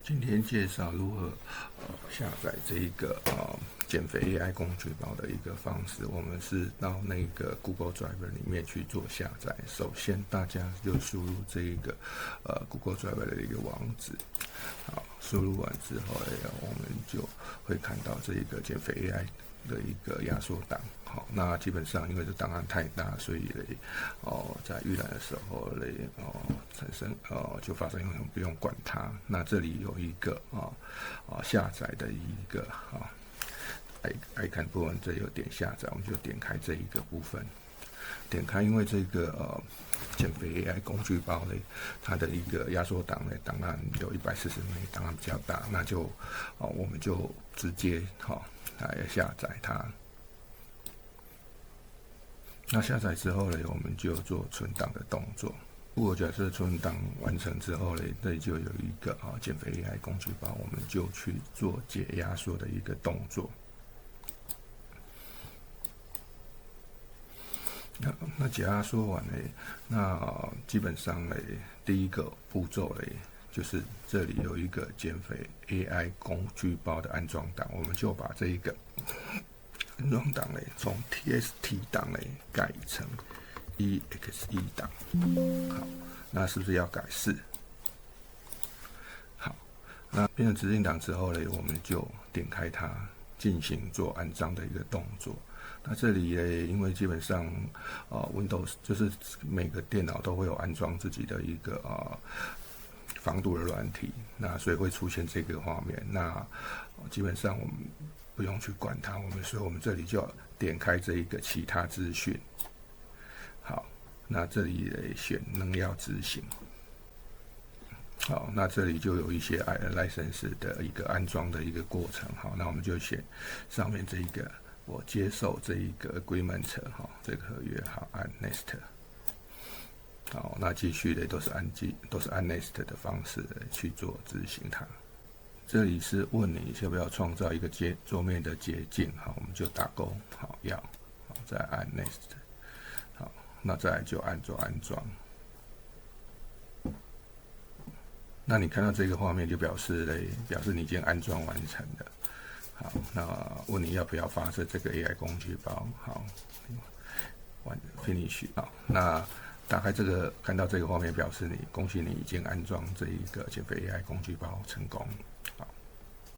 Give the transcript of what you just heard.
今天介绍如何下载这一个减肥 AI 工具包的一个方式。我们是到那个 Google Drive 里面去做下载。首先大家就输入这一个Google Drive 的一个网址。好，输入完之后呢，我们就会看到这一个减肥 AI 的一个压缩档。好，那基本上因为这档案太大，所以嘞，在预览的时候嘞，产生就发生用不用管它。那这里有一个下载的一个icon 部分，这有点下载，我们就点开这一个部分。点开，因为这个减肥 AI 工具包嘞，它的一个压缩档嘞，档案有140MB，档案比较大，那就我们就直接来下载它。那下载之后呢，我们就做存档的动作。如果假设存档完成之后呢，这里就有一个减肥 AI 工具包，我们就去做解压缩的一个动作。那解压缩完呢，那基本上呢，第一个步骤呢，就是这里有一个减肥 AI 工具包的安装档，我们就把这一个安装档呢，从 TXT 档呢改成 EXE 档。好，那是不是要改4？好，那变成指定档之后呢，我们就点开它，进行做安装的一个动作。那这里呢，因为基本上Windows 就是每个电脑都会有安装自己的一个防毒的软体，那所以会出现这个画面。那基本上我们不用去管它，所以我们这里就要点开这一个其他资讯。好，那这里呢选能要执行。好，那这里就有一些 license 的一个安装的一个过程。好，那我们就选上面这一个。我接受这一个 agreement 这个合约，好，按 next。好，那继续的都是按 next 的方式去做执行它。这里是问你要不要创造一个桌面的捷径，好，我们就打勾，好，要，好，再按 next。好，那再来就按做安装。那你看到这个画面就表示你已经安装完成了。好，那问你要不要发射这个 AI 工具包？好，完 finish。好，那打开这个，看到这个画面，表示恭喜你已经安装这一个减肥 AI 工具包成功。